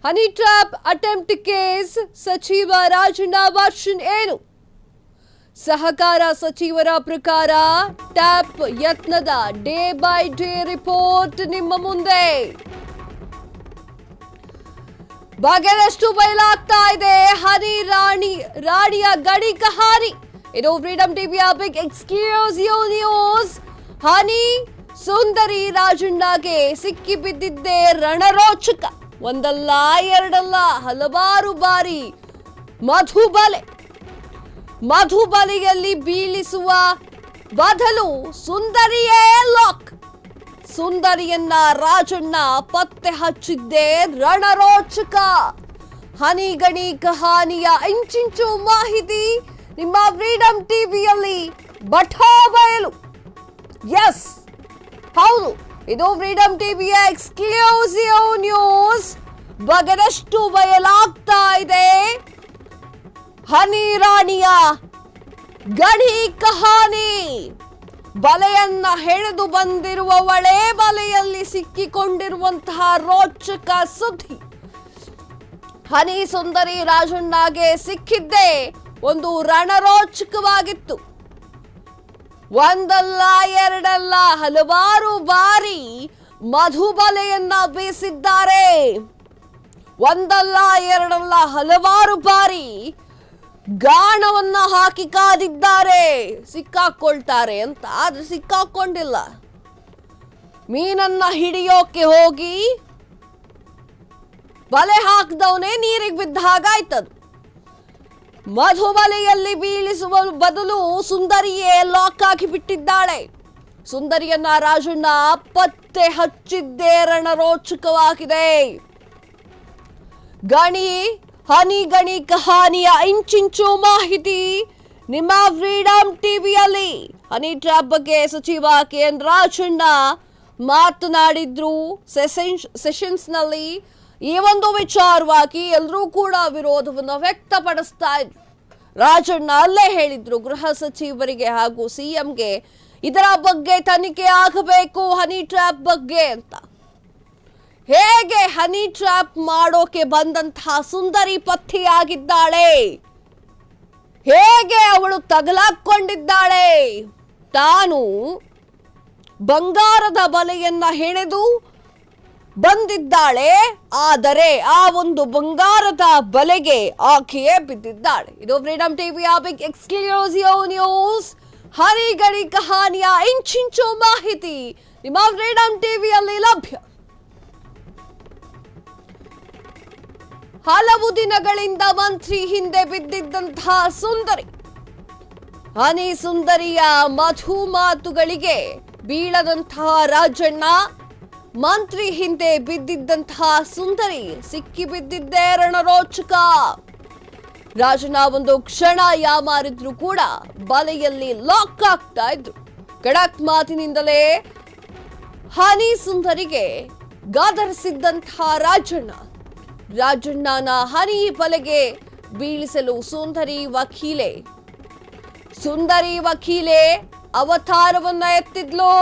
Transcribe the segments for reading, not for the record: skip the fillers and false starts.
Honey trap attempt case ಸಚಿವ Rajanna version ಏನು? ಸಹಕಾರ ಸಚಿವರ ಪ್ರಕಾರ ಟ್ಯಾಪ್ ಯತ್ನದ ಡೇ ಬೈ ಡೇ ರಿಪೋರ್ಟ್ ನಿಮ್ಮ ಮುಂದೆ. ಬಗೆದಷ್ಟು ಬಯಲಾಗ್ತಾ ಇದೆ ಹನಿ ರಾಣಿಯ ಗಡಿ ಕಹಾನಿ. ಇದು ಫ್ರೀಡಂ ಟಿವಿಯ ಬಿಗ್ ಎಕ್ಸ್ಕ್ಲೂಸಿವ್ ನ್ಯೂಸ್. ಹನಿ ಸುಂದರಿ ರಾಜಣ್ಣಗೆ ಸಿಕ್ಕಿ ಬಿದ್ದಿದ್ದೇ ರಣರೋಚಕ. ಒಂದಲ್ಲ ಎರಡಲ್ಲ ಹಲವಾರು ಬಾರಿ ಮಧುಬಲೆಯಲ್ಲಿ ಬೀಳಿಸುವ ಬದಲು ಸುಂದರಿಯೇ ಲಾಕ್. ಸುಂದರಿಯನ್ನ ರಾಜಣ್ಣ ಪತ್ತೆ ಹಚ್ಚಿದ್ದೇ ರಣರೋಚಕ. ಹನಿಗಣಿ ಕಹಾನಿಯ ಇಂಚಿಂಚು ಮಾಹಿತಿ ನಿಮ್ಮ ಫ್ರೀಡಂ ಟಿವಿಯಲ್ಲಿ ಬಯಲು. ಎಸ್, ಹೌದು, ಇದು ಫ್ರೀಡಂ ಟಿವಿಯ ಎಕ್ಸ್ಕ್ಲೂಸಿವ್ ನ್ಯೂಸ್. ಬಗೆದಷ್ಟು ಬಯಲಾಗ್ತಾ ಇದೆ ಹನಿ ರಾಣಿಯ ಗಡಿ ಕಹಾನಿ. ಬಲೆಯನ್ನ ಹೆಣೆದು ಬಂದಿರುವವಳೇ ಬಲೆಯಲ್ಲಿ ಸಿಕ್ಕಿಕೊಂಡಿರುವಂತಹ ರೋಚಕ ಸುದ್ದಿ. ಹನಿ ಸುಂದರಿ ರಾಜಣ್ಣಗೆ ಸಿಕ್ಕಿದ್ದೇ ಒಂದು ರಣರೋಚಕವಾಗಿತ್ತು. ಒಂದಲ್ಲ ಎರಡಲ್ಲ ಹಲವಾರು ಬಾರಿ ಮಧುಬಲೆಯನ್ನ ಬೀಸಿದ್ದಾರೆ. ಒಂದಲ್ಲ ಎರಡಲ್ಲ ಹಲವಾರು ಬಾರಿ ಗಾಣವನ್ನ ಹಾಕಿ ಕಾದಿದ್ದಾರೆ ಸಿಕ್ಕಾಕೊಳ್ತಾರೆ ಅಂತ. ಆದ್ರೆ ಸಿಕ್ಕಾಕೊಂಡಿಲ್ಲ. ಮೀನನ್ನ ಹಿಡಿಯೋಕೆ ಹೋಗಿ ಬಲೆ ಹಾಕಿದವನೇ ನೀರಿಗೆ ಬಿದ್ದ ಹಾಗಾಯ್ತದು. ಮಧುಬಲೆಯಲ್ಲಿ ಬೀಳಿಸುವ ಬದಲು ಸುಂದರಿಯೇ ಲಾಕ್ ಆಗಿ ಬಿಟ್ಟಿದ್ದಾಳೆ. ಸುಂದರಿಯನ್ನ ರಾಜಣ್ಣ ಪತ್ತೆ ಹಚ್ಚಿದ್ದೇ ರಣರೋಚಕವಾಗಿದೆ. ಹನಿ ಗಣಿ ಕಹಾನಿಯ ಇಂಚಿಂಚು ಮಾಹಿತಿ ನಿಮ್ಮ ಫ್ರೀಡಂ ಟಿವಿಯಲ್ಲಿ. ಹನಿ ಟ್ರ್ಯಾಪ್ ಬಗ್ಗೆ ಸಚಿವ ಕೆ.ಎನ್. ರಾಜಣ್ಣ ಮಾತನಾಡಿದ್ರು ಸೆಷನ್ಸ್ನಲ್ಲಿ. ಈ ಒಂದು ವಿಚಾರವಾಗಿ ಎಲ್ಲರೂ ಕೂಡ ವಿರೋಧವನ್ನು ವ್ಯಕ್ತಪಡಿಸ್ತಾ ಇದ್ರು. ರಾಜಣ್ಣ ಅಲ್ಲೇ ಹೇಳಿದ್ರು ಗೃಹ ಸಚಿವರಿಗೆ ಹಾಗೂ ಸಿಎಂಗೆ ಇದರ ಬಗ್ಗೆ ತನಿಖೆ ಆಗಬೇಕು ಹನಿ ಟ್ರ್ಯಾಪ್ ಬಗ್ಗೆ ಅಂತ. ಹೇಗೆ ಹನಿ ಟ್ರ್ಯಾಪ್ ಮಾಡೋಕೆ ಬಂದಂತಹ ಸುಂದರಿ ಪತ್ತೆಯಾಗಿದ್ದಾಳೆ? ಹೇಗೆ ಅವಳು ತಗಲಾಕೊಂಡಿದ್ದಾಳೆ? ತಾನು ಬಂಗಾರದ ಬಲೆಯನ್ನ ಹೆಣೆದು ಬಂದಿದ್ದಾಳೆ. ಆದರೆ ಆ ಒಂದು ಬಂಗಾರದ ಬಲೆಗೆ ಆಕೆಯೇ ಬಿದ್ದಿದ್ದಾಳೆ. ಇದು ಫ್ರೀಡಂ ಟಿವಿಯ ಬಿಗ್ ಎಕ್ಸ್ಕ್ಲೂಸಿವ್ ನ್ಯೂಸ್. ಹನಿಗಣಿ ಕಹಾನಿಯ ಇಂಚಿಂಚು ಮಾಹಿತಿ ನಿಮ್ಮ ಫ್ರೀಡಂ ಟಿವಿಯಲ್ಲಿ ಲಭ್ಯ. ಹಲವು ದಿನಗಳಿಂದ ಮಂತ್ರಿ ಹಿಂದೆ ಬಿದ್ದಿದ್ದಂತಹ ಸುಂದರಿ. ಹನಿ ಸುಂದರಿಯ ಮಧು ಮಾತುಗಳಿಗೆ ಬೀಳದಂತಹ ರಾಜಣ್ಣ, ಮಂತ್ರಿ ಹಿಂದೆ ಬಿದ್ದಿದ್ದಂತಹ ಸುಂದರಿ ಸಿಕ್ಕಿ ಬಿದ್ದಿದ್ದೇ ರಣರೋಚಕ. ರಾಜಣ್ಣ ಒಂದು ಕ್ಷಣ ಯಾಮಾರಿದ್ರು ಕೂಡ ಬಲೆಯಲ್ಲಿ ಲಾಕ್ ಆಗ್ತಾ ಇದ್ರು. ಖಡಕ್ ಮಾತಿನಿಂದಲೇ ಹನಿ ಸುಂದರಿಗೆ ಗದರಿಸಿದ್ದಂತಹ ರಾಜಣ್ಣನ ಹನಿ ಬಲೆಗೆ ಬೀಳಿಸಲು ಸುಂದರಿ ವಕೀಲೆ ಅವತಾರವನ್ನ ಎತ್ತಿದ್ಲು.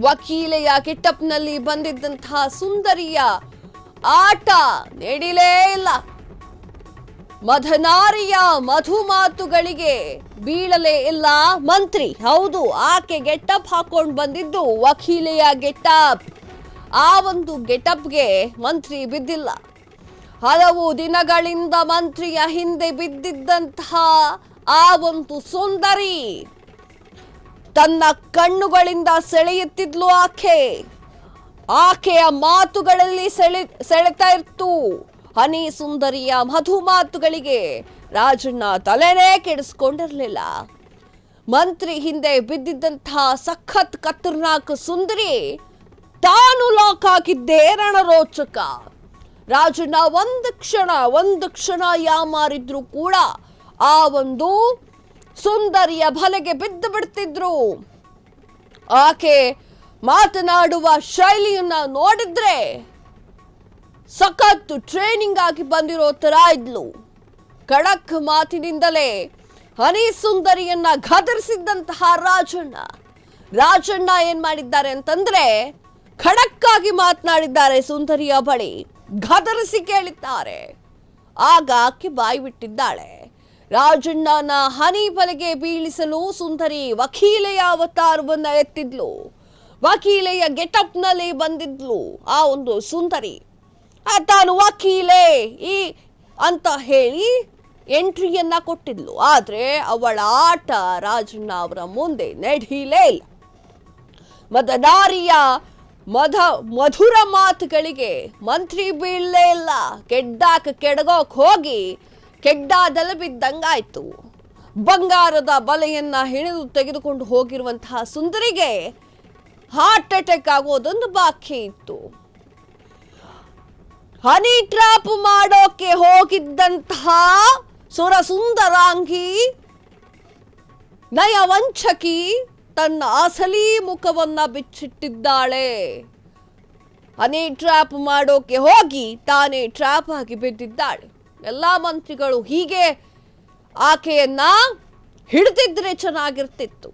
ವಕೀಲೆಯ ಗೆಟಪ್ನಲ್ಲಿ ಬಂದಿದ್ದಂತಹ ಸುಂದರಿಯ ಆಟ ನಡಿಲೇ ಇಲ್ಲ. ಮಧನಾರಿಯ ಮಧು ಮಾತುಗಳಿಗೆ ಬೀಳಲೇ ಇಲ್ಲ ಮಂತ್ರಿ. ಹೌದು, ಆಕೆ ಗೆಟಪ್ ಹಾಕೊಂಡು ಬಂದಿದ್ದು ವಕೀಲೆಯ ಗೆಟಪ್. ಆ ಒಂದು ಗೆಟಪ್ಗೆ ಮಂತ್ರಿ ಬಿದ್ದಿಲ್ಲ. ಹಲವು ದಿನಗಳಿಂದ ಮಂತ್ರಿಯ ಹಿಂದೆ ಬಿದ್ದಿದ್ದಂತಹ ಆ ಒಂದು ಸುಂದರಿ ತನ್ನ ಕಣ್ಣುಗಳಿಂದ ಸೆಳೆಯುತ್ತಿದ್ಲು. ಆಕೆಯ ಮಾತುಗಳಲ್ಲಿ ಸೆಳೆತಾ ಇತ್ತು. ಹನಿ ಸುಂದರಿಯ ಮಧು ಮಾತುಗಳಿಗೆ ರಾಜಣ್ಣ ತಲೆನೇ ಕೆಡಿಸ್ಕೊಂಡಿರ್ಲಿಲ್ಲ. ಮಂತ್ರಿ ಹಿಂದೆ ಬಿದ್ದಿದ್ದಂತಹ ಸಖತ್ ಖತರ್ನಾಕ್ ಸುಂದರಿ ತಾನು ಲಾಕ್ ಆಗಿದ್ದೇ ರಣರೋಚಕ. ರಾಜಣ್ಣ ಒಂದು ಕ್ಷಣ ಯಾಮಾರಿದ್ರು ಕೂಡ ಆ ಒಂದು ಸುಂದರಿಯ ಬಲೆಗೆ ಬಿದ್ದು ಬಿಡ್ತಿದ್ರು. ಆಕೆ ಮಾತನಾಡುವ ಶೈಲಿಯನ್ನ ನೋಡಿದ್ರೆ ಸಖತ್ ಟ್ರೈನಿಂಗ್ ಆಗಿ ಬಂದಿರೋ ತರ ಇದ್ಲು. ಖಡಕ್ ಮಾತಿನಿಂದಲೇ ಹನಿ ಸುಂದರಿಯನ್ನ ಗದರಿಸಿದ್ದಂತಹ ರಾಜಣ್ಣ ಏನ್ ಮಾಡಿದ್ದಾರೆ ಅಂತಂದ್ರೆ ಖಡಕ್ ಆಗಿ ಮಾತನಾಡಿದ್ದಾರೆ ಸುಂದರಿಯ ಬಳಿ. ಗದರಿಸಿ ಕೇಳಿದ್ದಾರೆ. ಆಗ ಆಕೆ ಬಾಯಿ ಬಿಟ್ಟಿದ್ದಾಳೆ. ರಾಜಣ್ಣನ ಹನಿ ಬಲೆಗೆ ಬೀಳಿಸಲು ಸುಂದರಿ ವಕೀಲೆಯ ಅವತಾರವನ್ನ ಎತ್ತಿದ್ಲು. ವಕೀಲೆಯ ಗೆಟಪ್ನಲ್ಲಿ ಬಂದಿದ್ಲು ಆ ಒಂದು ಸುಂದರಿ. ತಾನು ವಕೀಲೆ ಅಂತ ಹೇಳಿ ಎಂಟ್ರಿಯನ್ನ ಕೊಟ್ಟಿದ್ಲು. ಆದ್ರೆ ಅವಳ ಆಟ ರಾಜಣ್ಣ ಅವರ ಮುಂದೆ ನಡೆಯಲೇ ಇಲ್ಲ. ಮತದಾರಿಯ ಮಧುರ ಮಾತುಗಳಿಗೆ ಮಂತ್ರಿ ಬೀಳಲೇ ಇಲ್ಲ. ಕೆಡಗೋಕ್ ಹೋಗಿ ಕೆಡ್ಡಾದಲ್ಲಿ ಬಿದ್ದಂಗಾಯ್ತು. ಬಂಗಾರದ ಬಲೆಯನ್ನ ಹಿಡಿದು ತೆಗೆದುಕೊಂಡು ಹೋಗಿರುವಂತಹ ಸುಂದರಿಗೆ ಹಾರ್ಟ್ ಅಟ್ಯಾಕ್ ಆಗೋದೊಂದು ಬಾಕಿ ಇತ್ತು. ಹನಿ ಟ್ರಾಪ್ ಮಾಡೋಕೆ ಹೋಗಿದ್ದಂತಹ ಸುರಸುಂದರಾಂಗಿ ನಯವಂಚಕಿ ತನ್ನ ಅಸಲಿ ಮುಖವನ್ನ ಬಿಚ್ಚಿಟ್ಟಿದ್ದಾಳೆ. ಹನಿ ಟ್ರಾಪ್ ಮಾಡೋಕೆ ಹೋಗಿ ತಾನೇ ಟ್ರಾಪ್ ಆಗಿ ಬಿದ್ದಿದ್ದಾಳೆ. ಎಲ್ಲಾ ಮಂತ್ರಿಗಳು ಹೀಗೆ ಆಕೆಯನ್ನ ಹಿಡಿದಿದ್ರೆ ಚೆನ್ನಾಗಿರ್ತಿತ್ತು.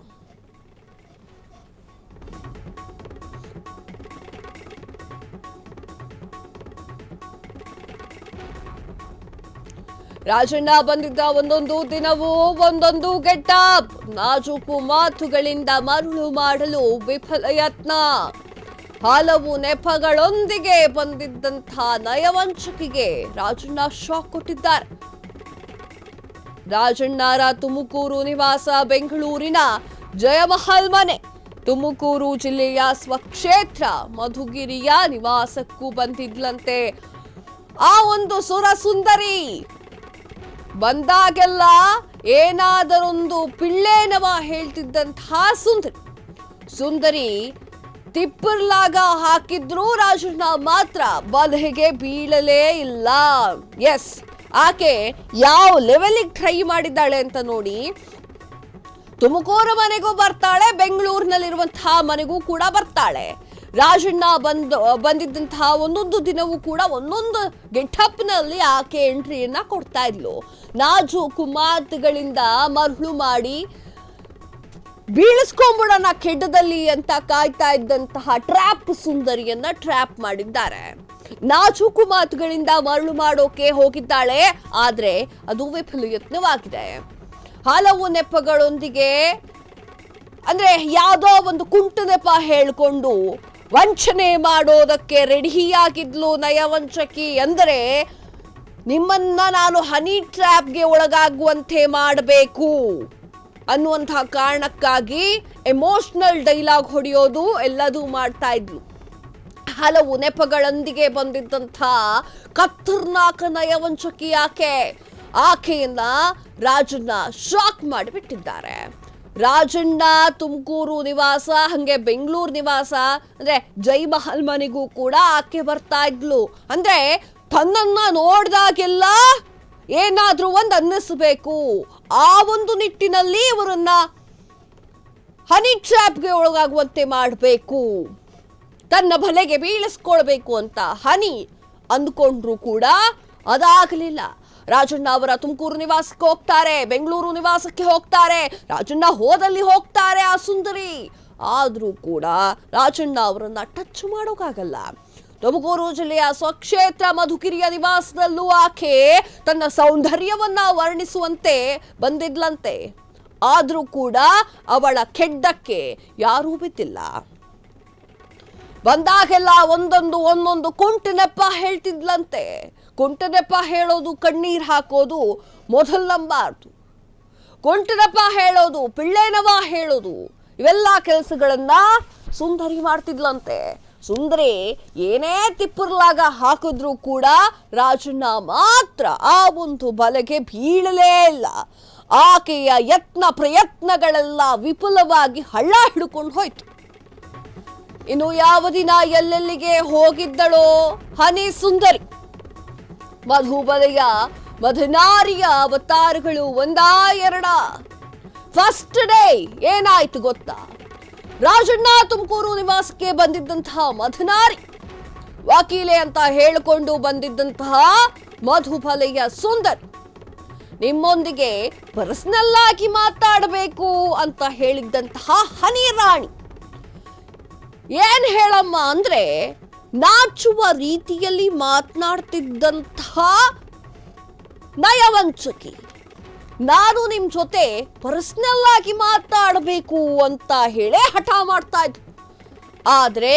ರಾಜಣ್ಣ ಬಂದಿದ್ದ ಒಂದೊಂದು ದಿನವೂ ಒಂದೊಂದು ಗೆಟಪ್. ನಾಜೂಕು ಮಾತುಗಳಿಂದ ಮರುಳು ಮಾಡಲು ವಿಫಲ ಯತ್ನ. ಹಲವು ನೆಪಗಳೊಂದಿಗೆ ಬಂದಿದ್ದಂತಹ ನಯವಂಚಕಿಗೆ ರಾಜಣ್ಣ ಶಾಕ್ ಕೊಟ್ಟಿದ್ದಾರೆ. ರಾಜಣ್ಣರ ತುಮಕೂರು ನಿವಾಸ ಬೆಂಗಳೂರಿನ ಜಯಮಹಲ್ ಮನೆ. ತುಮಕೂರು ಜಿಲ್ಲೆಯ ಸ್ವಕ್ಷೇತ್ರ ಮಧುಗಿರಿಯ ನಿವಾಸಕ್ಕೂ ಬಂದಿದ್ಲಂತೆ ಆ ಒಂದು ಸುರಸುಂದರಿ. ಬಂದಾಗೆಲ್ಲ ಏನಾದರೊಂದು ಪಿಳ್ಳೇನವ ಹೇಳ್ತಿದ್ದಂತಹ ಸುಂದರಿ ತಿಪ್ಪರ್ಲಾಗ ಹಾಕಿದ್ರು ರಾಜಣ್ಣ ಮಾತ್ರ ಬಲೆಗೆ ಬೀಳಲೇ ಇಲ್ಲ. ಎಸ್, ಆಕೆ ಯಾವ ಲೆವೆಲಿಗೆ ಟ್ರೈ ಮಾಡಿದ್ದಾಳೆ ಅಂತ ನೋಡಿ. ತುಮಕೂರು ಮನೆಗೂ ಬರ್ತಾಳೆ, ಬೆಂಗಳೂರಿನಲ್ಲಿರುವಂತಹ ಮನೆಗೂ ಕೂಡ ಬರ್ತಾಳೆ. ರಾಜಣ್ಣ ಬಂದಿದ್ದಂತಹ ಒಂದೊಂದು ದಿನವೂ ಕೂಡ ಒಂದೊಂದು ಗೆಟಪ್ನಲ್ಲಿ ಆಕೆ ಎಂಟ್ರಿಯನ್ನ ಕೊಡ್ತಾ ಇದ್ಲು. ನಾಜೂಕು ಮಾತುಗಳಿಂದ ಮರುಳು ಮಾಡಿ ಬೀಳಿಸ್ಕೊಂಬಿಡೋಣ ಕೆಡ್ಡದಲ್ಲಿ ಅಂತ ಕಾಯ್ತಾ ಇದ್ದಂತಹ ಟ್ರ್ಯಾಪ್ ಸುಂದರಿಯನ್ನ ಟ್ರ್ಯಾಪ್ ಮಾಡಿದ್ದಾರೆ. ನಾಜೂಕು ಮಾತುಗಳಿಂದ ಮರುಳು ಮಾಡೋಕೆ ಹೋಗಿದ್ದಾಳೆ, ಆದ್ರೆ ಅದು ವಿಫಲ ಯತ್ನವಾಗಿದೆ. ಹಲವು ನೆಪಗಳೊಂದಿಗೆ, ಅಂದ್ರೆ ಯಾವುದೋ ಒಂದು ಕುಂಟು ನೆಪ ಹೇಳ್ಕೊಂಡು ವಂಚನೆ ಮಾಡೋದಕ್ಕೆ ರೆಡಿಯಾಗಿದ್ಲು ನಯವಂಚಕಿ. ಅಂದರೆ ನಿಮ್ಮನ್ನ ನಾನು ಹನಿ ಟ್ರ್ಯಾಪ್ಗೆ ಒಳಗಾಗುವಂತೆ ಮಾಡಬೇಕು ಅನ್ನುವಂತಹ ಕಾರಣಕ್ಕಾಗಿ ಎಮೋಷನಲ್ ಡೈಲಾಗ್ ಹೊಡೆಯೋದು ಎಲ್ಲದೂ ಮಾಡ್ತಾ ಇದ್ಲು. ಹಲವು ನೆಪಗಳೊಂದಿಗೆ ಬಂದಿದ್ದಂಥ ಖತರ್ನಾಕ ನಯವಂಚಕಿ ಆಕೆಯನ್ನ ರಾಜಣ್ಣ ಶಾಕ್ ಮಾಡಿಬಿಟ್ಟಿದ್ದಾರೆ. ರಾಜಣ್ಣ ತುಮಕೂರು ನಿವಾಸ, ಹಂಗೆ ಬೆಂಗಳೂರು ನಿವಾಸ, ಅಂದ್ರೆ ಜಯಮಹಲ್ ಮನೆಗೂ ಕೂಡ ಆಕೆ ಬರ್ತಾ ಇದ್ಲು. ಅಂದ್ರೆ ತನ್ನನ್ನ ನೋಡ್ದಾಗೆಲ್ಲ ಏನಾದ್ರೂ ಒಂದು ಅನ್ನಿಸ್ಬೇಕು, ಆ ಒಂದು ನಿಟ್ಟಿನಲ್ಲಿ ಇವರನ್ನ ಹನಿ ಟ್ರ್ಯಾಪ್ಗೆ ಒಳಗಾಗುವಂತೆ ಮಾಡಬೇಕು, ತನ್ನ ಬಲೆಗೆ ಬೀಳಿಸ್ಕೊಳ್ಬೇಕು ಅಂತ ಹನಿ ಅಂದ್ಕೊಂಡ್ರು ಕೂಡ ಅದಾಗಲಿಲ್ಲ. ರಾಜಣ್ಣ ಅವರ ತುಮಕೂರು ನಿವಾಸಕ್ಕೆ ಹೋಗ್ತಾರೆ, ಬೆಂಗಳೂರು ನಿವಾಸಕ್ಕೆ ಹೋಗ್ತಾರೆ. ರಾಜಣ್ಣ ಹೋದಲ್ಲಿ ಹೋಗ್ತಾರೆ ಆ ಸುಂದರಿ. ಆದ್ರೂ ಕೂಡ ರಾಜಣ್ಣ ಅವರನ್ನ ಟಚ್ ಮಾಡೋಕ್ಕಾಗಲ್ಲ. ತುಮಕೂರು ಜಿಲ್ಲೆಯ ಸ್ವಕ್ಷೇತ್ರ ಮಧುಗಿರಿಯ ನಿವಾಸದಲ್ಲೂ ಆಕೆ ತನ್ನ ಸೌಂದರ್ಯವನ್ನ ವರ್ಣಿಸುವಂತೆ ಬಂದಿದ್ಲಂತೆ. ಆದ್ರೂ ಕೂಡ ಅವಳ ಕೆಡ್ಡಕ್ಕೆ ಯಾರೂ ಬಿದ್ದಿಲ್ಲ. ಬಂದಾಗೆಲ್ಲ ಒಂದೊಂದು ಕುಂಟು ನೆಪ ಹೇಳ್ತಿದ್ಲಂತೆ. ಕುಂಟು ನೆಪ ಹೇಳೋದು, ಕಣ್ಣೀರ್ ಹಾಕೋದು ಮೊದಲು ನಂಬಾರ್ದು. ಕುಂಟು ನೆಪ ಹೇಳೋದು, ಪಿಳ್ಳೆನವ ಹೇಳೋದು, ಇವೆಲ್ಲ ಕೆಲಸಗಳನ್ನ ಸುಂದರಿ ಮಾಡ್ತಿದ್ಲಂತೆ. ಸುಂದರಿ ಏನೇ ತಿಪ್ಪರ್ಲಾಗ ಹಾಕಿದ್ರು ಕೂಡ ರಾಜಣ್ಣ ಮಾತ್ರ ಆ ಒಂದು ಬಲೆಗೆ ಬೀಳಲೇ ಇಲ್ಲ. ಆಕೆಯ ಪ್ರಯತ್ನಗಳೆಲ್ಲ ವಿಫಲವಾಗಿ ಹಳ್ಳ ಹಿಡ್ಕೊಂಡು ಹೋಯ್ತು. ಇನ್ನು ಯಾವ ದಿನ ಎಲ್ಲೆಲ್ಲಿಗೆ ಹೋಗಿದ್ದಳೋ ಹನಿ ಸುಂದರಿ. ಮಧುಬಲೆಯ ಮಧುನಾರಿಯ ಅವತಾರಗಳು ಒಂದಾ ಎರಡ. ಫಸ್ಟ್ ಡೇ ಏನಾಯ್ತು ಗೊತ್ತಾ? ರಾಜಣ್ಣ ತುಮಕೂರು ನಿವಾಸಕ್ಕೆ ಬಂದಿದ್ದಂತಹ ಮಧುನಾರಿ, ವಕೀಲೆ ಅಂತ ಹೇಳಿಕೊಂಡು ಬಂದಿದ್ದಂತಹ ಮಧುಬಲೆಯ ಸುಂದರಿ, ನಿಮ್ಮೊಂದಿಗೆ ಪರ್ಸನಲ್ ಆಗಿ ಮಾತಾಡಬೇಕು ಅಂತ ಹೇಳಿದ್ದಂತಹ ಹನಿ ರಾಣಿ ಏನ್ ಹೇಳಮ್ಮ ಅಂದ್ರೆ, ನಾಚುವ ರೀತಿಯಲ್ಲಿ ಮಾತನಾಡ್ತಿದ್ದಂತಹ ನಯವಂಚಕಿ. ನಾನು ನಿಮ್ ಜೊತೆ ಪರ್ಸನಲ್ ಆಗಿ ಮಾತಾಡಬೇಕು ಅಂತ ಹೇಳಿ ಹಠ ಮಾಡ್ತಾ ಇದ್ರು. ಆದ್ರೆ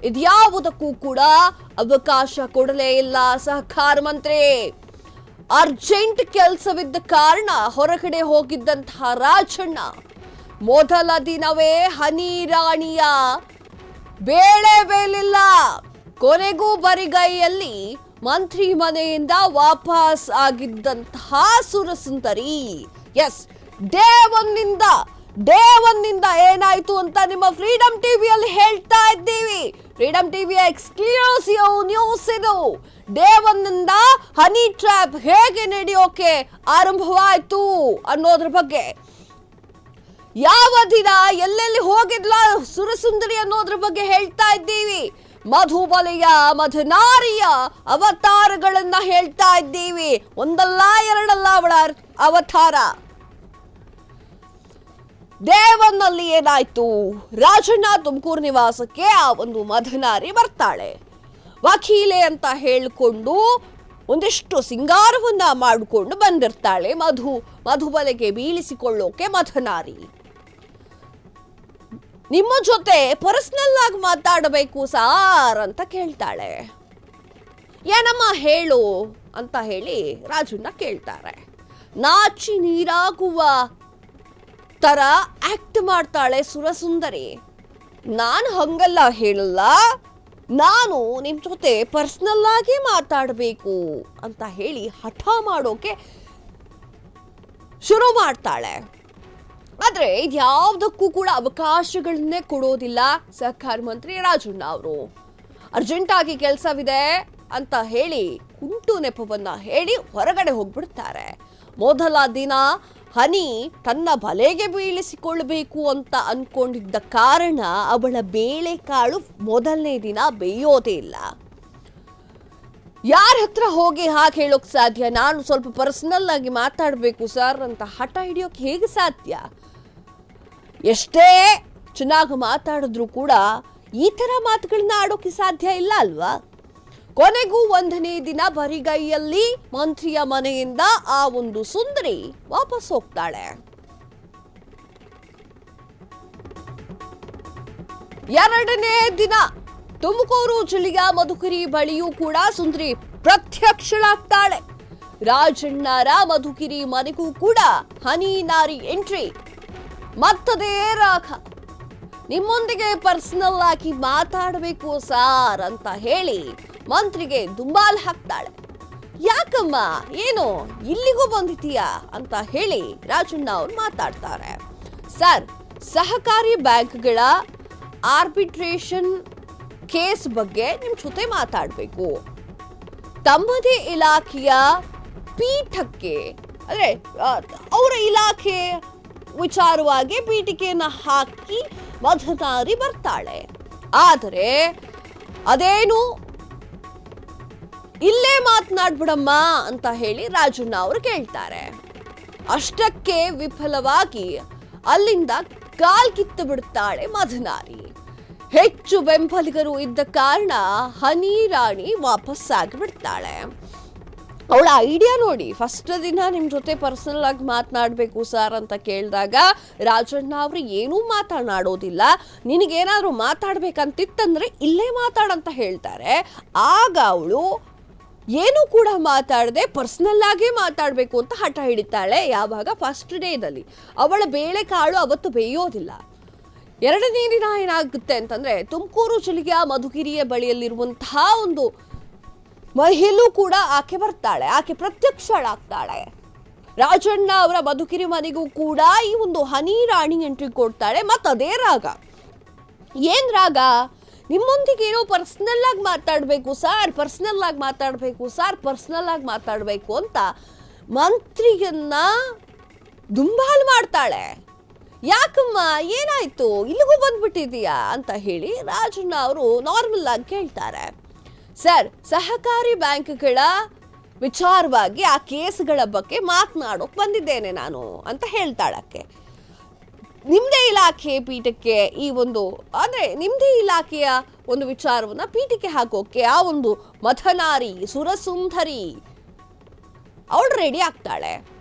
ಇದ್ಯಾವುದಕ್ಕೂ ಕೂಡ ಅವಕಾಶ ಕೊಡಲೇ ಇಲ್ಲ ಸಹಕಾರ ಮಂತ್ರಿ. ಅರ್ಜೆಂಟ್ ಕೆಲಸವಿದ್ದ ಕಾರಣ ಹೊರಗಡೆ ಹೋಗಿದ್ದಂತಹ ರಾಜಣ್ಣ ಮೊದಲ ದಿನವೇ ಹನಿ ರಾಣಿಯ ಬೇಳೆ ಬೇಲಿಲ್ಲ. ಕೊನೆಗೂ ಬರಿಗೈಯಲ್ಲಿ ಮಂತ್ರಿ ಮನೆಯಿಂದ ವಾಪಸ್ ಆಗಿದ್ದಂತಹ ಸುರಸುಂದರಿ. ಎಸ್, ಡೇ ಒನ್ನಿಂದ ಏನಾಯ್ತು ಅಂತ ನಿಮ್ಮ ಫ್ರೀಡಂ ಟಿವಿಯಲ್ಲಿ ಹೇಳ್ತಾ ಇದ್ದೀವಿ. ಫ್ರೀಡಂ ಟಿವಿಯ ಎಕ್ಸ್ಕ್ಲೂಸಿವ್ ನ್ಯೂಸ್ ಇದು. ಡೇ ಒನ್ನಿಂದ ಹನಿ ಟ್ರ್ಯಾಪ್ ಹೇಗೆ ನಡೆಯೋಕೆ ಆರಂಭವಾಯ್ತು ಅನ್ನೋದ್ರ ಬಗ್ಗೆ, ಯಾವ ದಿನ ಎಲ್ಲೆಲ್ಲಿ ಹೋಗಿದ್ಲ ಸುರಸುಂದರಿ ಅನ್ನೋದ್ರ ಬಗ್ಗೆ ಹೇಳ್ತಾ ಇದ್ದೀವಿ. ಮಧುಬಲೆಯ ಮಧುನಾರಿಯ ಅವತಾರಗಳನ್ನ ಹೇಳ್ತಾ ಇದ್ದೀವಿ. ಒಂದಲ್ಲ ಎರಡಲ್ಲ ಅವಳ ಅವತಾರ. ದೇವನ್ನಲ್ಲಿ ಏನಾಯ್ತು? ರಾಜಣ್ಣ ತುಮಕೂರು ನಿವಾಸಕ್ಕೆ ಆ ಒಂದು ಮಧುನಾರಿ ಬರ್ತಾಳೆ. ವಕೀಲೆ ಅಂತ ಹೇಳಿಕೊಂಡು ಒಂದಿಷ್ಟು ಸಿಂಗಾರವನ್ನ ಮಾಡಿಕೊಂಡು ಬಂದಿರ್ತಾಳೆ. ಮಧುಬಲೆಗೆ ಬೀಳಿಸಿಕೊಳ್ಳೋಕೆ ಮಧುನಾರಿ. ನಿಮ್ಮ ಜೊತೆ ಪರ್ಸನಲ್ ಆಗಿ ಮಾತಾಡಬೇಕು ಸಾರ್ ಅಂತ ಕೇಳ್ತಾಳೆ. ಏನಮ್ಮ ಹೇಳು ಅಂತ ಹೇಳಿ ರಾಜಣ್ಣ ಕೇಳ್ತಾರೆ. ನಾಚಿ ನೀರಾಗುವ ತರ ಆಕ್ಟ್ ಮಾಡ್ತಾಳೆ ಸುರಸುಂದರಿ. ನಾನು ಹಂಗಲ್ಲ ಹೇಳಲ್ಲ, ನಾನು ನಿಮ್ ಜೊತೆ ಪರ್ಸನಲ್ ಆಗಿ ಮಾತಾಡಬೇಕು ಅಂತ ಹೇಳಿ ಹಠ ಮಾಡೋಕೆ ಶುರು ಮಾಡ್ತಾಳೆ. ಆದ್ರೆ ಇದ್ಯಾವುದಕ್ಕೂ ಕೂಡ ಅವಕಾಶಗಳನ್ನೇ ಕೊಡೋದಿಲ್ಲ ಸಹಕಾರ ಮಂತ್ರಿ ರಾಜಣ್ಣ ಅವರು. ಅರ್ಜೆಂಟ್ ಆಗಿ ಕೆಲಸವಿದೆ ಅಂತ ಹೇಳಿ ಕುಂಟು ನೆಪವನ್ನ ಹೇಳಿ ಹೊರಗಡೆ ಹೋಗ್ಬಿಡ್ತಾರೆ. ಮೊದಲ ದಿನ ಹನಿ ತನ್ನ ಬಲೆಗೆ ಬೀಳಿಸಿಕೊಳ್ಳಬೇಕು ಅಂತ ಅನ್ಕೊಂಡಿದ್ದ ಕಾರಣ ಅವಳ ಬೇಳೆಕಾಳು ಮೊದಲನೇ ದಿನ ಬೇಯೋದೇ ಇಲ್ಲ. ಯಾರ ಹತ್ರ ಹೋಗಿ ಹಾಗೆ ಹೇಳೋಕ್ ಸಾಧ್ಯ? ನಾನು ಸ್ವಲ್ಪ ಪರ್ಸನಲ್ ಆಗಿ ಮಾತಾಡಬೇಕು ಸರ್ ಅಂತ ಹಠ ಹಿಡಿಯೋಕೆ ಹೇಗೆ ಸಾಧ್ಯ? ಎಷ್ಟೇ ಚೆನ್ನಾಗಿ ಮಾತಾಡಿದ್ರು ಕೂಡ ಈ ತರ ಮಾತುಗಳನ್ನ ಆಡೋಕೆ ಸಾಧ್ಯ ಇಲ್ಲ ಅಲ್ವಾ? ಕೊನೆಗೂ ಒಂದನೇ ದಿನ ಬರಿಗೈಯಲ್ಲಿ ಮಂತ್ರಿಯ ಮನೆಯಿಂದ ಆ ಒಂದು ಸುಂದರಿ ವಾಪಸ್ ಹೋಗ್ತಾಳೆ. ಎರಡನೇ ದಿನ ತುಮಕೂರು ಜಿಲ್ಲೆಯ ಮಧುಗಿರಿ ಬಳಿಯೂ ಕೂಡ ಸುಂದರಿ ಪ್ರತ್ಯಕ್ಷಳಾಗ್ತಾಳೆ. ರಾಜಣ್ಣರ ಮಧುಗಿರಿ ಮನೆಗೂ ಕೂಡ ಹನಿ ನಾರಿ ಎಂಟ್ರಿ. ಮತ್ತದೇ ರಾಗ, ನಿಮ್ಮೊಂದಿಗೆ ಪರ್ಸನಲ್ ಆಗಿ ಮಾತಾಡಬೇಕು ಸಾರ್ ಅಂತ ಹೇಳಿ ಮಂತ್ರಿಗೆ ದುಂಬಾಲ್ ಹಾಕ್ತಾಳೆ. ಯಾಕಮ್ಮ, ಏನು ಇಲ್ಲಿಗೂ ಬಂದಿದ್ದೀಯಾ ಅಂತ ಹೇಳಿ ರಾಜಣ್ಣ ಅವ್ರು ಮಾತಾಡ್ತಾರೆ. ಸರ್, ಸಹಕಾರಿ ಬ್ಯಾಂಕ್ಗಳ ಆರ್ಬಿಟ್ರೇಷನ್ ಕೇಸ್ ಬಗ್ಗೆ ನಿಮ್ ಜೊತೆ ಮಾತಾಡಬೇಕು. ತಮ್ಮದೇ ಇಲಾಖೆಯ ಪೀಠಕ್ಕೆ, ಅಂದ್ರೆ ಅವರ ಇಲಾಖೆ ವಿಚಾರವಾಗಿ ಪೀಠಿಕೆಯನ್ನ ಹಾಕಿ ಮಧುನಾರಿ ಬರ್ತಾಳೆ. ಆದರೆ ಅದೇನು ಇಲ್ಲೇ ಮಾತನಾಡ್ಬಿಡಮ್ಮ ಅಂತ ಹೇಳಿ ರಾಜಣ್ಣ ಅವರು ಕೇಳ್ತಾರೆ. ಅಷ್ಟಕ್ಕೆ ವಿಫಲವಾಗಿ ಅಲ್ಲಿಂದ ಕಾಲ್ ಕಿತ್ತು ಬಿಡ್ತಾಳೆ ಮಧುನಾರಿ. ಹೆಚ್ಚು ಬೆಂಬಲಿಗರು ಇದ್ದ ಕಾರಣ ಹನಿ ರಾಣಿ ವಾಪಸ್ ಆಗಿಬಿಡ್ತಾಳೆ. ಅವಳ ಐಡಿಯಾ ನೋಡಿ, ಫಸ್ಟ್ ದಿನ ನಿಮ್ ಜೊತೆ ಪರ್ಸನಲ್ ಆಗಿ ಮಾತನಾಡಬೇಕು ಸರ್ ಅಂತ ಕೇಳಿದಾಗ ರಾಜಣ್ಣ ಅವರು ಏನೂ ಮಾತನಾಡೋದಿಲ್ಲ. ನಿನಗೇನಾದ್ರೂ ಮಾತಾಡ್ಬೇಕಂತಿತ್ತಂದ್ರೆ ಇಲ್ಲೇ ಮಾತಾಡಂತ ಹೇಳ್ತಾರೆ. ಆಗ ಅವಳು ಏನೂ ಕೂಡ ಮಾತಾಡದೆ ಪರ್ಸನಲ್ ಆಗೇ ಮಾತಾಡಬೇಕು ಅಂತ ಹಠ ಹಿಡಿತಾಳೆ. ಯಾವಾಗ? ಫಸ್ಟ್ ಡೇದಲ್ಲಿ. ಅವಳ ಬೇಳೆಕಾಳು ಅವತ್ತು ಬೇಯೋದಿಲ್ಲ. ಎರಡನೇ ದಿನ ಏನಾಗುತ್ತೆ ಅಂತಂದ್ರೆ, ತುಮಕೂರು ಜಿಲ್ಲೆಯ ಮಧುಗಿರಿಯ ಬಳಿಯಲ್ಲಿರುವಂತಹ ಒಂದು ಮಹಿಳೂ ಕೂಡ ಆಕೆ ಬರ್ತಾಳೆ. ಆಕೆ ಪ್ರತ್ಯಕ್ಷಳಾಗ್ತಾಳೆ. ರಾಜಣ್ಣ ಅವರ ಮಧುಗಿರಿ ಮನೆಗೂ ಕೂಡ ಈ ಒಂದು ಹನಿ ರಾಣಿ ಎಂಟ್ರಿ ಕೊಡ್ತಾಳೆ. ಮತ್ತು ಅದೇ ರಾಗ. ಏನ್ ರಾಗ? ನಿಮ್ಮೊಂದಿಗೆ ಏನೋ ಪರ್ಸನಲ್ ಆಗಿ ಮಾತಾಡಬೇಕು ಸರ್, ಪರ್ಸನಲ್ ಆಗಿ ಮಾತಾಡಬೇಕು ಸರ್, ಪರ್ಸನಲ್ ಆಗಿ ಮಾತಾಡಬೇಕು ಅಂತ ಮಂತ್ರಿಯನ್ನ ದುಂಬಾಲು ಮಾಡ್ತಾಳೆ. ಯಾಕಮ್ಮ, ಏನಾಯ್ತು, ಇಲ್ಲಿಗೂ ಬಂದ್ಬಿಟ್ಟಿದೀಯಾ ಅಂತ ಹೇಳಿ ರಾಜಣ್ಣ ಅವರು ನಾರ್ಮಲ್ ಆಗಿ ಕೇಳ್ತಾರೆ. ಸರ್, ಸಹಕಾರಿ ಬ್ಯಾಂಕ್ಗಳ ವಿಚಾರವಾಗಿ ಆ ಕೇಸ್ಗಳ ಬಗ್ಗೆ ಮಾತನಾಡೋಕೆ ಬಂದಿದ್ದೇನೆ ನಾನು ಅಂತ ಹೇಳ್ತಾಳಕ್ಕೆ. ನಿಮ್ಮದೇ ಇಲಾಖೆ ಪೀಠಕ್ಕೆ ಈ ಒಂದು ಅಂದರೆ ನಿಮ್ಮದೇ ಇಲಾಖೆಯ ಒಂದು ವಿಚಾರವನ್ನು ಪೀಠಕ್ಕೆ ಹಾಕೋಕೆ ಆ ಒಂದು ಮಥನಾರಿ ಸುರಸುಂದರಿ ಅವಳು ರೆಡಿ ಆಗ್ತಾಳೆ.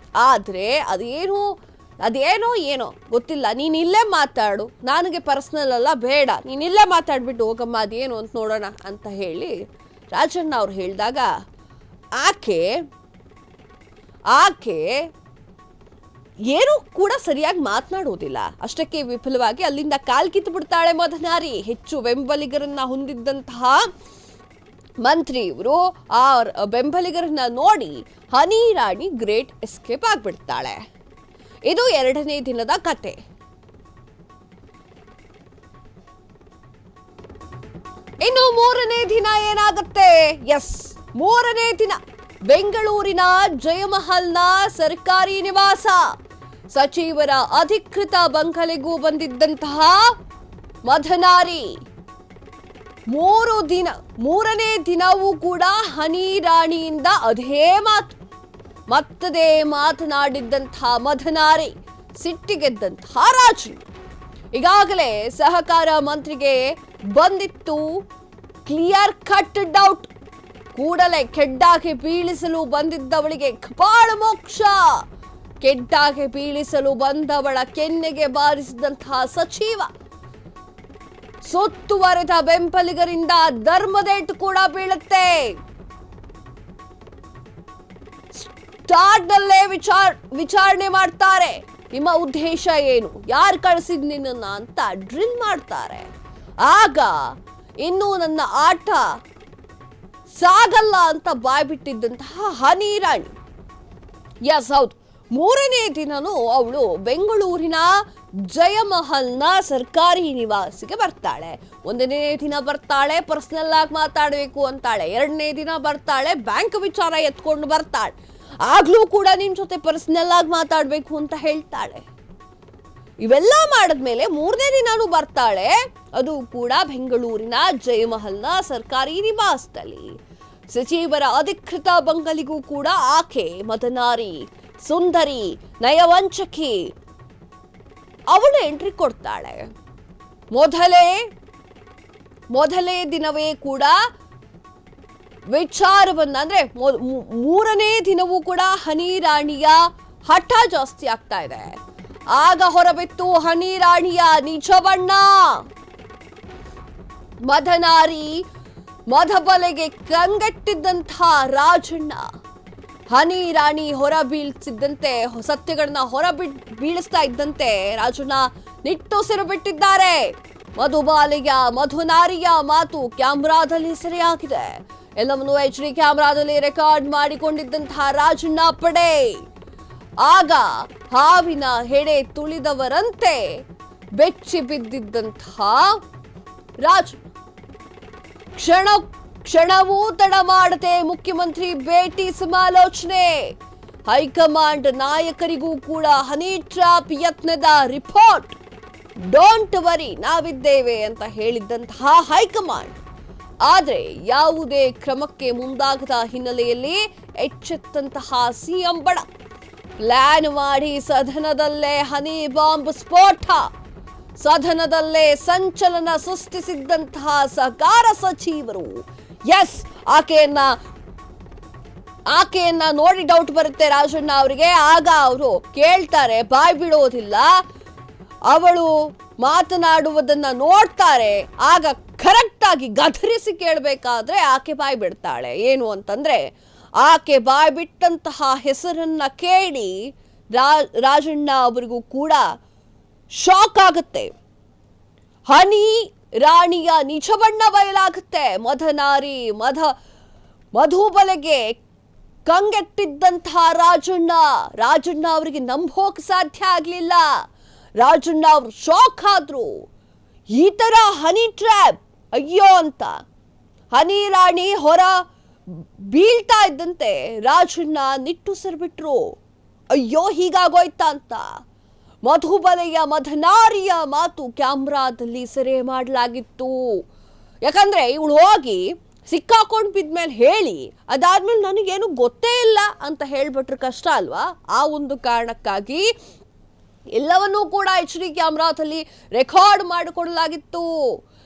ಆದರೆ ಅದೇನೋ ಏನೋ ಗೊತ್ತಿಲ್ಲ, ನೀನು ಇಲ್ಲೇ ಮಾತಾಡು, ನನಗೆ ಪರ್ಸ್ನಲ್ ಅಲ್ಲ, ಬೇಡ, ನೀನು ಇಲ್ಲೇ ಮಾತಾಡ್ಬಿಟ್ಟು ಹೋಗಮ್ಮ, ಅದೇನು ಅಂತ ನೋಡೋಣ ಅಂತ ಹೇಳಿ ರಾಜಣ್ಣ ಅವ್ರು ಹೇಳಿದಾಗ ಆಕೆ ಏನೂ ಕೂಡ ಸರಿಯಾಗಿ ಮಾತನಾಡುವುದಿಲ್ಲ. ಅಷ್ಟಕ್ಕೆ ವಿಫಲವಾಗಿ ಅಲ್ಲಿಂದ ಕಾಲ್ ಕಿತ್ತು ಬಿಡ್ತಾಳೆ ಮಧನಾರಿ. ಹೆಚ್ಚು ಬೆಂಬಲಿಗರನ್ನ ಹೊಂದಿದ್ದಂತಹ ಮಂತ್ರಿ ಇವರು ಆ ಬೆಂಬಲಿಗರನ್ನ ನೋಡಿ ಹನಿ ರಾಣಿ ಗ್ರೇಟ್ ಎಸ್ಕೇಪ್ ಆಗ್ಬಿಡ್ತಾಳೆ. ಇದು 2ನೇ ದಿನದ ಕತೆ. ಇನ್ನು 3ನೇ ದಿನ ಏನಾಗುತ್ತೆ? ಎಸ್, 3ನೇ ದಿನ ಬೆಂಗಳೂರಿನ ಜಯಮಹಲ್ನ ಸರ್ಕಾರಿ ನಿವಾಸ ಸಚಿವರ ಅಧಿಕೃತ ಬಂಗಲೆಗೂ ಬಂದಿದ್ದಂತಹ ಮಧನಾರಿ 3ನೇ ದಿನವೂ ಕೂಡ ಹನಿ ರಾಣಿಯಿಂದ ಅದೇ ಮತ್ತದೇ ಮಾತನಾಡಿದ್ದಂತಹ ಮಧನಾರಿ ಸಿಟ್ಟಿಗೆದ್ದಂತಹ ರಾಜಣ್ಣ. ಈಗಾಗಲೇ ಸಹಕಾರ ಮಂತ್ರಿಗೆ ಬಂದಿತ್ತು ಕ್ಲಿಯರ್ ಕಟ್ ಡೌಟ್. ಕೂಡಲೇ ಕೆಡ್ಡಾಗೆ ಬೀಳಿಸಲು ಬಂದಿದ್ದವಳಿಗೆ ಕಪಾಳ ಮೋಕ್ಷ. ಕೆಡ್ಡಾಗೆ ಬೀಳಿಸಲು ಬಂದವಳ ಕೆನ್ನೆಗೆ ಬಾರಿಸಿದಂತಹ ಸಚಿವ ಸುತ್ತುವರೆದ ಬೆಂಬಲಿಗರಿಂದ ಧರ್ಮದೇಟು ಕೂಡ ಬೀಳುತ್ತೆ. ಸ್ಟಾರ್ಟ್ನಲ್ಲೇ ವಿಚಾರಣೆ ಮಾಡ್ತಾರೆ. ನಿಮ್ಮ ಉದ್ದೇಶ ಏನು, ಯಾರು ಕಳಿಸಿದ್ ನಿನ್ನ ಅಂತ ಡ್ರಿಲ್ ಮಾಡ್ತಾರೆ. ಆಗ ಇನ್ನೂ ನನ್ನ ಆಟ ಸಾಗಲ್ಲ ಅಂತ ಬಾಯ್ಬಿಟ್ಟಿದ್ದಂತಹ ಹನಿ ರಾಣಿ. ಎಸ್, ಹೌದು, 3ನೇ ದಿನನೂ ಅವಳು ಬೆಂಗಳೂರಿನ ಜಯಮಹಲ್ನ ಸರ್ಕಾರಿ ನಿವಾಸಿಗೆ ಬರ್ತಾಳೆ. 1ನೇ ದಿನ ಬರ್ತಾಳೆ ಪರ್ಸನಲ್ ಆಗಿ ಮಾತಾಡಬೇಕು ಅಂತಾಳೆ. 2ನೇ ದಿನ ಬರ್ತಾಳೆ ಬ್ಯಾಂಕ್ ವಿಚಾರ ಎತ್ಕೊಂಡು ಬರ್ತಾಳೆ. ಆಗ್ಲೂ ಕೂಡ ನಿಮ್ ಜೊತೆ ಪರ್ಸನಲ್ ಆಗಿ ಮಾತಾಡ್ಬೇಕು ಅಂತ ಹೇಳ್ತಾಳೆ. ಇವೆಲ್ಲ ಮಾಡಿದ್ಮೇಲೆ 3ನೇ ದಿನಾನು ಬರ್ತಾಳೆ, ಅದು ಕೂಡ ಬೆಂಗಳೂರಿನ ಜಯಮಹಲ್ನ ಸರ್ಕಾರಿ ನಿವಾಸದಲ್ಲಿ. ಸಚಿವರ ಅಧಿಕೃತ ಬಂಗಲಿಗೂ ಕೂಡ ಆಕೆ ಮದನಾರಿ ಸುಂದರಿ ನಯವಂಚಕಿ ಅವಳು ಎಂಟ್ರಿ ಕೊಡ್ತಾಳೆ. ಮೊದಲೇ ದಿನವೇ ಕೂಡ ವಿಚಾರವನ್ನ ಅಂದ್ರೆ 3ನೇ ದಿನವೂ ಕೂಡ ಹನಿ ರಾಣಿಯ ಹಠ ಜಾಸ್ತಿ ಆಗ್ತಾ ಇದೆ. ಆಗ ಹೊರಬಿತ್ತು ಹನಿ ರಾಣಿಯ ನಿಜ ಬಣ್ಣ. ಮಧನಾರಿ ಮಧಬಲೆಗೆ ಕಂಗೆಟ್ಟಿದ್ದಂತಹ ರಾಜಣ್ಣ ಹನಿ ರಾಣಿ ಹೊರ ಬೀಳ್ಸಿದ್ದಂತೆ, ಸತ್ಯಗಳನ್ನ ಬೀಳಿಸ್ತಾ ಇದ್ದಂತೆ ರಾಜಣ್ಣ ನಿಟ್ಟುಸಿರು ಬಿಟ್ಟಿದ್ದಾರೆ. ಮಧುಬಾಲೆಯ ಮಧುನಾರಿಯ ಮಾತು ಕ್ಯಾಮ್ರಾದಲ್ಲಿ ಸೆರೆಯಾಗಿದೆ. ಎಲ್ಲವನ್ನೂ HD ಕ್ಯಾಮ್ರಾದಲ್ಲಿ ರೆಕಾರ್ಡ್ ಮಾಡಿಕೊಂಡಿದ್ದಂತಹ ರಾಜಣ್ಣ ಪಡೆ ಆಗ ಹಾವಿನ ಹೆಡೆ ತುಳಿದವರಂತೆ ಬೆಚ್ಚಿ ಬಿದ್ದಿದ್ದಂತಹ ರಾಜಣ್ಣ ಕ್ಷಣವೂ ತಡ ಮಾಡದೆ ಮುಖ್ಯಮಂತ್ರಿ ಭೇಟಿ ಸಮಾಲೋಚನೆ. ಹೈಕಮಾಂಡ್ ನಾಯಕರಿಗೂ ಕೂಡ ಹನಿ ಟ್ರಾಪ್ ಯತ್ನದ ರಿಪೋರ್ಟ್. ಡೋಂಟ್ ವರಿ, ನಾವಿದ್ದೇವೆ ಅಂತ ಹೇಳಿದ್ದಂತಹ ಹೈಕಮಾಂಡ್ ಆದ್ರೆ ಯಾವುದೇ ಕ್ರಮಕ್ಕೆ ಮುಂದಾಗದ ಹಿನ್ನೆಲೆಯಲ್ಲಿ ಎಚ್ಚೆತ್ತಂತಹ ಸಿಎಂ ಬಡ ಪ್ಲಾನ್ ಮಾಡಿ ಸದನದಲ್ಲೇ ಹನಿ ಬಾಂಬ್ ಸ್ಫೋಟ. ಸದನದಲ್ಲೇ ಸಂಚಲನ ಸೃಷ್ಟಿಸಿದ್ದಂತಹ ಸಹಕಾರ ಸಚಿವರು. ಎಸ್, ಆಕೆಯನ್ನ ನೋಡಿ ಡೌಟ್ ಬರುತ್ತೆ ರಾಜಣ್ಣ ಅವರಿಗೆ. ಆಗ ಅವರು ಕೇಳ್ತಾರೆ, ಬಾಯ್ ಬಿಡೋದಿಲ್ಲ. ಅವಳು ಮಾತನಾಡುವುದನ್ನ ನೋಡ್ತಾರೆ. ಆಗ ಕರೆಕ್ಟ್ ಆಗಿ ಗದರಿಸಿ ಕೇಳಬೇಕಾದ್ರೆ ಆಕೆ ಬಾಯ್ ಬಿಡ್ತಾಳೆ. ಏನು ಅಂತಂದ್ರೆ ಆಕೆ ಬಾಯ್ ಬಿಟ್ಟಂತಹ ಹೆಸರನ್ನ ಕೇಳಿ ರಾಜಣ್ಣ ಅವರಿಗೂ ಕೂಡ ಶಾಕ್ ಆಗುತ್ತೆ. ಹನಿ ರಾಣಿಯ ನಿಜ ಬಣ್ಣ ಬಯಲಾಗುತ್ತೆ. ಮಧನಾರಿ ಮಧುಬಲೆಗೆ ಕಂಗೆಟ್ಟಿದ್ದಂತಹ ರಾಜಣ್ಣ ಅವರಿಗೆ ನಂಬೋಕ್ ಸಾಧ್ಯ ಆಗ್ಲಿಲ್ಲ. ರಾಜಣ್ಣ ಅವರು ಶಾಕ್ ಆದ್ರು. ಈ ತರ ಹನಿ ಟ್ರ್ಯಾಪ್, ಅಯ್ಯೋ ಅಂತ ಹನಿ ರಾಣಿ ಹೊರ ಬೀಳ್ತಾ ಇದ್ದಂತೆ ರಾಜಣ್ಣ ನಿಟ್ಟುಸಿರು ಬಿಟ್ರು. ಅಯ್ಯೋ, ಹೀಗಾಗೋಯ್ತಾ ಅಂತ. ಮಧುಬಲೆಯ ಮಧನಾರಿಯ ಮಾತು ಕ್ಯಾಮ್ರಾದಲ್ಲಿ ಸೆರೆ ಮಾಡಲಾಗಿತ್ತು. ಯಾಕಂದ್ರೆ ಇವಳು ಹೋಗಿ ಸಿಕ್ಕಾಕೊಂಡು ಬಿದ್ಮೇಲೆ ಹೇಳಿ ಅದಾದ್ಮೇಲೆ ನನಗೇನು ಗೊತ್ತೇ ಇಲ್ಲ ಅಂತ ಹೇಳ್ಬಿಟ್ರೆ ಕಷ್ಟ ಅಲ್ವಾ. ಆ ಒಂದು ಕಾರಣಕ್ಕಾಗಿ ಎಲ್ಲವನ್ನೂ ಕೂಡ HD ಕ್ಯಾಮೆರಾದಲ್ಲಿ ರೆಕಾರ್ಡ್ ಮಾಡಿಕೊಡಲಾಗಿತ್ತು.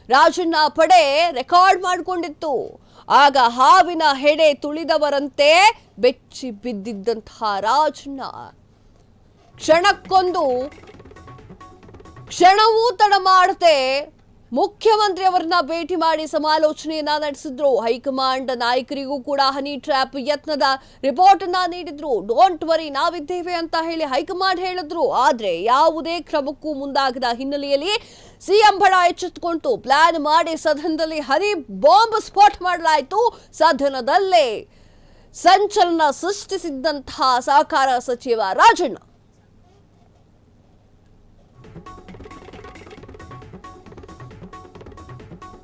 ರಾಜಣ್ಣ ಪಡೆ ರೆಕಾರ್ಡ್ ಮಾಡಿಕೊಂಡಿತ್ತು. ಆಗ ಹಾವಿನ ಹೆಡೆ ತುಳಿದವರಂತೆ ಬೆಚ್ಚಿ ಬಿದ್ದಿದ್ದಂತಹ ರಾಜಣ್ಣ ಕ್ಷಣವೂ ತಡ ಮಾಡದೆ ಮುಖ್ಯಮಂತ್ರಿಯವರನ್ನ ಭೇಟಿ ಮಾಡಿ ಸಮಾಲೋಚನೆಯನ್ನ ನಡೆಸಿದ್ರು. ಹೈಕಮಾಂಡ್ ನಾಯಕರಿಗೂ ಕೂಡ ಹನಿ ಟ್ರ್ಯಾಪ್ ಯತ್ನದ ರಿಪೋರ್ಟ್ ಅನ್ನ ನೀಡಿದ್ರು. ಡೋಂಟ್ ವರಿ, ನಾವಿದ್ದೇವೆ ಅಂತ ಹೇಳಿ ಹೈಕಮಾಂಡ್ ಹೇಳಿದ್ರು. ಆದ್ರೆ ಯಾವುದೇ ಕ್ರಮಕ್ಕೂ ಮುಂದಾಗದ ಹಿನ್ನೆಲೆಯಲ್ಲಿ ಸಿಎಂ ಬಣ ಎಚ್ಚೆತ್ತುಕೊಂಡು ಪ್ಲಾನ್ ಮಾಡಿ ಸದನದಲ್ಲಿ ಹನಿ ಬಾಂಬ್ ಸ್ಫೋಟ ಮಾಡಲಾಯಿತು. ಸದನದಲ್ಲೇ ಸಂಚಲನ ಸೃಷ್ಟಿಸಿದ್ದಂತಹ ಸಹಕಾರ ಸಚಿವ ರಾಜಣ್ಣ